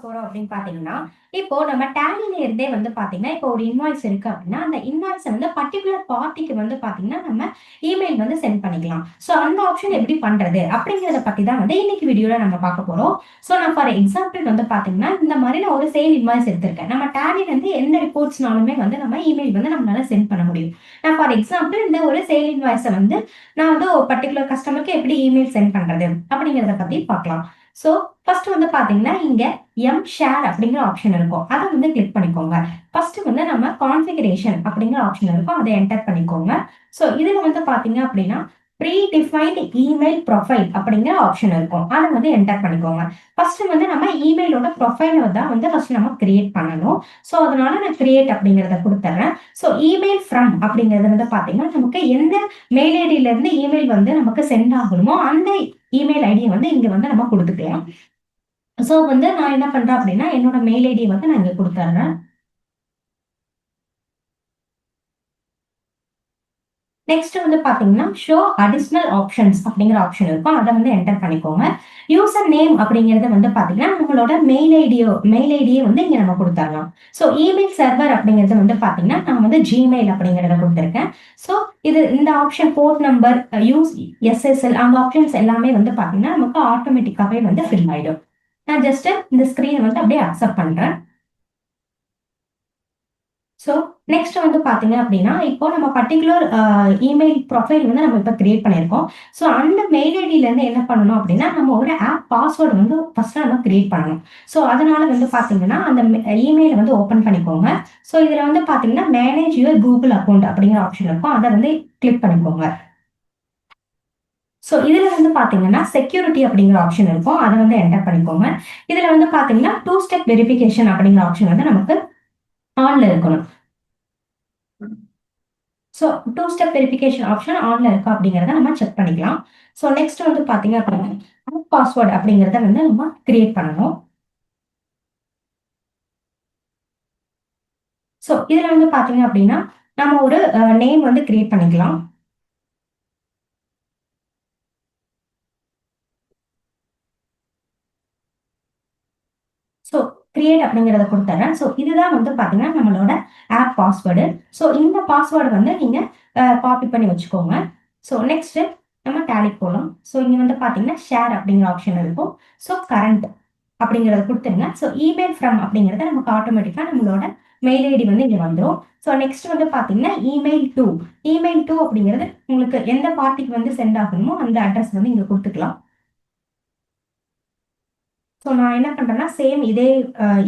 போறோம் அப்படின்னு பாத்தீங்கன்னா, இப்போ நம்ம டேலில இருந்தே வந்து பாத்தீங்கன்னா, இப்போ ஒரு இன்வாய்ஸ் இருக்கு அப்படின்னா, அந்த இன்வாய்ஸ வந்து பர்ட்டிகுலர் பார்ட்டிக்கு வந்து பாத்தீங்கன்னா, நம்ம இமெயில் வந்து சென்ட் பண்ணிக்கலாம். சோ அந்த ஆப்ஷன் எப்படி பண்றது? அப்படிங்கிறத பத்தி தான் வந்து இன்னைக்கு வீடியோல நம்ம பார்க்க போறோம். சோ நான் ஃபார் எக்ஸாம்பிள் வந்து பாத்தீங்கன்னா, இந்த மாதிரி நான் ஒரு சேல் இன்வாய்ஸ் எடுத்திருக்கேன். நம்ம டேலில இருந்து எந்த ரிப்போர்ட்ஸ்னாலுமே வந்து நம்ம இமெயில் வந்து நம்மளால சென்ட் பண்ண முடியும். நான் ஃபார் எக்ஸாம்பிள் இந்த ஒரு சேல் இன்வாய்ஸ வந்து நான் வந்து ஒரு பர்ட்டிகுலர் கஸ்டமருக்கு எப்படி இமெயில் சென்ட் பண்றது? அப்படிங்கிறத பத்தி பார்க்கலாம். சோ ஃபர்ஸ்ட் வந்து பாத்தீங்கன்னா இங்க எம் ஷேர் அப்படிங்கிற ஆப்ஷன் இருக்கும். அதை வந்து கிளிக் பண்ணிக்கோங்க. ஃபர்ஸ்ட் வந்து நம்ம கான்ஃபிகரேஷன் அப்படிங்கிற ஆப்ஷன் இருக்கும். அதை என்டர் பண்ணிக்கோங்க. சோ இதுல வந்து பாத்தீங்க அப்படின்னா ப்ரீ டிஃபைன்ட் இமெயில் ப்ரொஃபைல் அப்படிங்கிற ஆப்ஷன் இருக்கும். அதை வந்து என்டர் பண்ணிக்கோங்க. ஃபர்ஸ்ட் வந்து நம்ம இமெயிலோட ப்ரொஃபைலை தான் வந்து ஃபர்ஸ்ட் நம்ம கிரியேட் பண்ணணும். சோ அதனால நான் கிரியேட் அப்படிங்கறத கொடுத்துறேன். சோ இமெயில் ஃப்ரம் அப்படிங்கறது வந்து பாத்தீங்கன்னா நமக்கு எந்த மெயில் ஐடியில இருந்து இமெயில் வந்து நமக்கு சென்ட் ஆகணுமோ அந்த இமெயில் ஐடியை வந்து இங்க வந்து நம்ம கொடுத்துக்கலாம். சோ வந்து நான் என்ன பண்றேன் அப்படின்னா என்னோட மெயில் ஐடியை வந்து நான் இங்க கொடுத்துறேன். நெக்ஸ்ட் வந்து பாத்தீங்கன்னா ஷோ அடிஷனல் ஆப்ஷன்ஸ் அப்படிங்கிற ஆப்ஷன் இருக்கும். அதை வந்து என்டர் பண்ணிக்கோங்க. யூசர் நேம் அப்படிங்கறது வந்து பாத்தீங்கன்னா நம்மளோட மெயில் ஐடியை வந்து இங்க நம்ம கொடுத்துடலாம். சோ இமெயில் சர்வர் அப்படிங்கிறது வந்து பாத்தீங்கன்னா நான் வந்து ஜிமெயில் அப்படிங்கறத கொடுத்துருக்கேன். சோ இது இந்த option port number use SSL அந்த ஆப்ஷன்ஸ் எல்லாமே வந்து பாத்தீங்கன்னா நமக்கு ஆட்டோமேட்டிக்காவே வந்து ஃபில் ஆயிடும். நான் ஜஸ்ட் இந்த ஸ்கிரீனை வந்து அப்படியே அக்செப்ட் பண்றேன். ஸோ நெக்ஸ்ட் வந்து பாத்தீங்க அப்படின்னா இப்போ நம்ம பர்டிகுலர் இமெயில் ப்ரொஃபைல் வந்து நம்ம இப்போ கிரியேட் பண்ணியிருக்கோம். ஸோ அந்த மெயில் ஐடியில இருந்து என்ன பண்ணணும் அப்படின்னா நம்ம ஒரு ஆப் பாஸ்வேர்டு வந்து ஃபர்ஸ்ட் நம்ம கிரியேட் பண்ணணும். ஸோ அதனால வந்து பாத்தீங்கன்னா அந்த இமெயில் வந்து ஓப்பன் பண்ணிக்கோங்க. ஸோ இதுல வந்து பாத்தீங்கன்னா மேனேஜ் யுவர் கூகுள் அக்கௌண்ட் அப்படிங்கிற ஆப்ஷன் இருக்கும். அதை வந்து கிளிக் பண்ணிக்கோங்க. ஸோ இதுல வந்து பாத்தீங்கன்னா செக்யூரிட்டி அப்படிங்கிற ஆப்ஷன் இருக்கும். அதை வந்து என்டர் பண்ணிக்கோங்க. இதுல வந்து பாத்தீங்கன்னா 2 ஸ்டெப் வெரிஃபிகேஷன் அப்படிங்கிற ஆப்ஷன் வந்து நமக்கு ஆன்ல இருக்கணும். ஸோ 2 ஸ்டெப் வெரிஃபிகேஷன் ஆப்ஷன் ஆன்ல இருக்கா அப்படிங்கிறத நம்ம செக் பண்ணிக்கலாம். ஸோ நெக்ஸ்ட் வந்து பாத்தீங்க அப்படின்னா பாஸ்வேர்டு அப்படிங்கிறத வந்து நம்ம கிரியேட் பண்ணணும். ஸோ இதுல வந்து பாத்தீங்க அப்படின்னா நம்ம ஒரு நேம் வந்து கிரியேட் பண்ணிக்கலாம். ஸோ கிரியேட் அப்படிங்கிறத கொடுத்துறேன். ஸோ இதுதான் வந்து பாத்தீங்கன்னா நம்மளோட ஆப் பாஸ்வேர்டு. ஸோ இந்த பாஸ்வேர்டு வந்து நீங்க காப்பி பண்ணி வச்சுக்கோங்க. ஸோ நெக்ஸ்ட் நம்ம டேலிக்கு போகலாம். ஸோ இங்க வந்து பாத்தீங்கன்னா ஷேர் அப்படிங்கிற ஆப்ஷன் இருக்கும். ஸோ கரண்ட் அப்படிங்கறத கொடுத்துருங்க. ஸோ இமெயில் ஃப்ரம் அப்படிங்கறத நமக்கு ஆட்டோமேட்டிக்கா நம்மளோட மெயில் ஐடி வந்து இங்க வந்துடும். ஸோ நெக்ஸ்ட் வந்து பாத்தீங்கன்னா இமெயில் டூ அப்படிங்கிறது உங்களுக்கு எந்த பார்ட்டிக்கு வந்து சென்ட் ஆகணுமோ அந்த அட்ரஸ் வந்து இங்க கொடுத்துக்கலாம். ஸோ நான் என்ன பண்றேன்னா சேம் இதே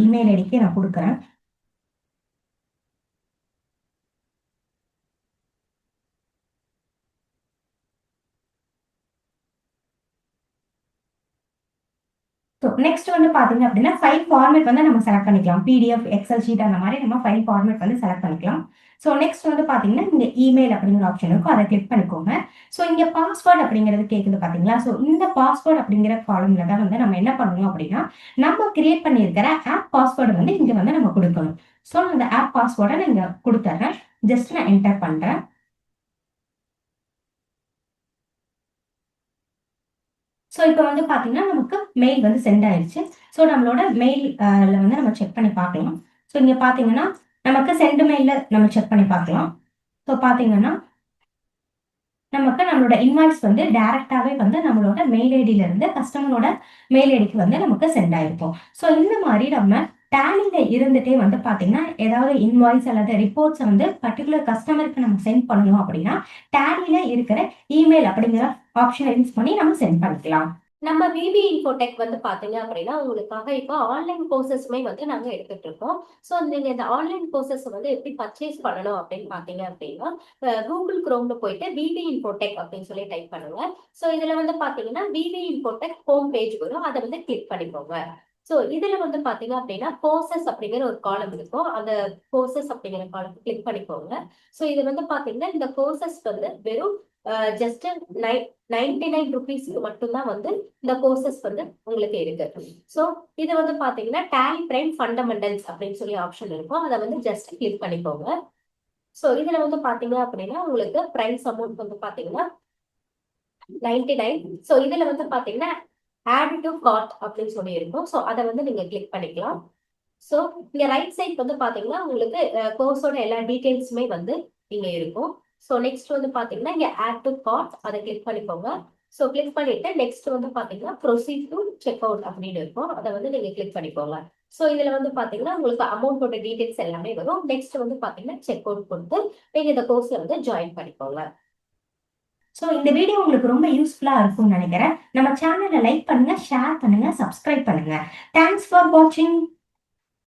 இமெயில் ஐடிக்கு நான் கொடுக்குறேன். ஸோ நெக்ஸ்ட் வந்து பாத்தீங்க அப்படின்னா ஃபைல் ஃபார்மேட் வந்து நம்ம செலக்ட் பண்ணிக்கலாம். பிடிஎஃப் எக்ஸல் ஷீட் அந்த மாதிரி நம்ம ஃபைல் ஃபார்மேட் வந்து செலக்ட் பண்ணிக்கலாம். ஸோ நெக்ஸ்ட் வந்து பாத்தீங்கன்னா இங்க இமெயில் அப்படிங்கிற ஆப்ஷன் இருக்கும். அதை கிளிக் பண்ணிக்கோங்க. ஸோ இங்க பாஸ்வேர்ட் அப்படிங்கிறது கேக்குது பாத்தீங்களா? ஸோ இந்த பாஸ்வேர்ட் அப்படிங்கிற காலம்ல தான் வந்து நம்ம என்ன பண்ணணும் அப்படின்னா நம்ம கிரியேட் பண்ணியிருக்கிற ஆப் பாஸ்வேர்டு வந்து இங்க வந்து நம்ம கொடுக்கணும். ஸோ அந்த ஆப் பாஸ்வேர்டை நான் இங்க கொடுத்துறேன். ஜஸ்ட் நான் என்டர் பண்றேன். ஸோ இப்போ வந்து பாத்தீங்கன்னா நமக்கு மெயில் வந்து சென்ட் ஆயிடுச்சு. ஸோ நம்மளோட மெயில்ல வந்து நம்ம செக் பண்ணி பார்க்கலாம். ஸோ இங்க பாத்தீங்கன்னா நமக்கு சென்ட் மெயில்ல நம்ம செக் பண்ணி பார்க்கலாம். ஸோ பாத்தீங்கன்னா நமக்கு நம்மளோட இன்வாய்ஸ் வந்து டைரக்டாவே வந்து நம்மளோட மெயில் ஐடியில இருந்து கஸ்டமரோட மெயில் ஐடிக்கு வந்து நமக்கு சென்ட் ஆயிருக்கும். ஸோ இந்த மாதிரி நம்ம டேலில இருந்துட்டே வந்து பாத்தீங்கன்னா ஏதாவது இன்வாய்ஸ் அல்லது ரிப்போர்ட்ஸ் வந்து பர்டிகுலர் கஸ்டமருக்கு நம்ம சென்ட் பண்ணணும் அப்படின்னா டேலில இருக்கிற இமெயில் அப்படிங்கிற ஆப்ஷனை யூஸ் பண்ணி நம்ம சென்ட் பண்ணிக்கலாம். நம்ம VeeVee Infotech வந்து பாத்தீங்க அப்படின்னா உங்களுக்காக இப்போ ஆன்லைன் கோர்சஸ்மே வந்து நாங்க எடுத்துட்டு இருக்கோம். ஸோ நீங்க இந்த ஆன்லைன் கோர்சஸ் வந்து எப்படி பர்ச்சேஸ் பண்ணணும் அப்படின்னு பாத்தீங்க அப்படின்னா கூகுள் குரோம்ல போயிட்டு VeeVee Infotech அப்படின்னு சொல்லி டைப் பண்ணுங்க. ஸோ இதுல வந்து பாத்தீங்கன்னா VeeVee Infotech ஹோம் பேஜ் வரும். அதை வந்து கிளிக் பண்ணிக்கோங்க. ஸோ இதுல வந்து பாத்தீங்க அப்படின்னா கோர்சஸ் அப்படிங்கிற ஒரு காலம் இருக்கும். அந்த கோர்சஸ் அப்படிங்கிற காலம் கிளிக் பண்ணிக்கோங்க. ஸோ இது வந்து பாத்தீங்கன்னா இந்த கோர்சஸ் வந்து வெறும் ஜஸ்ட் 99 rupees மட்டும்தான் வந்து இந்த கோர்சஸ் வந்து உங்களுக்கு இருக்கு. ஸோ இது வந்து பாத்தீங்கன்னா டேலி பிரைம் ஃபண்டமெண்டல்ஸ் அப்படின்னு சொல்லி ஆப்ஷன் இருக்கும். அதை வந்து ஜஸ்ட் கிளிக் பண்ணிக்கோங்க. ஸோ இதுல வந்து பாத்தீங்க அப்படின்னா உங்களுக்கு பிரைஸ் அமௌண்ட் வந்து பாத்தீங்கன்னா 99. ஸோ இதுல வந்து பாத்தீங்கன்னா ஆட் டு கார்ட் அப்படின்னு சொல்லி இருக்கும். ஸோ அதை வந்து நீங்க கிளிக் பண்ணிக்கலாம். ஸோ இங்க ரைட் சைட் வந்து பாத்தீங்கன்னா உங்களுக்கு கோர்ஸோட எல்லா டீடைல்ஸுமே வந்து இங்க இருக்கும். ஸோ நெக்ஸ்ட் வந்து பாத்தீங்கன்னா இங்க ஆட் டு கார்ட் அதை கிளிக் பண்ணிக்கோங்க. ஸோ கிளிக் பண்ணிட்டு நெக்ஸ்ட் வந்து பாத்தீங்கன்னா ப்ரொசீட் டு செக் அவுட் அப்படின்னு இருக்கும். அதை வந்து நீங்க கிளிக் பண்ணிக்கோங்க. ஸோ இதுல வந்து பாத்தீங்கன்னா உங்களுக்கு அமௌண்டோட டீடைல்ஸ் எல்லாமே வரும். நெக்ஸ்ட் வந்து பாத்தீங்கன்னா செக் அவுட் கொடுத்து நீங்க இந்த கோர்ஸ்ல வந்து ஜாயின் பண்ணிக்கோங்க. ஸோ இந்த வீடியோ உங்களுக்கு ரொம்ப யூஸ்ஃபுல்லா இருக்கும்னு நினைக்கிறேன். நம்ம சேனலை லைக் பண்ணுங்க, ஷேர் பண்ணுங்க, சப்ஸ்கிரைப் பண்ணுங்க. தேங்க்ஸ் ஃபார் வாட்சிங்.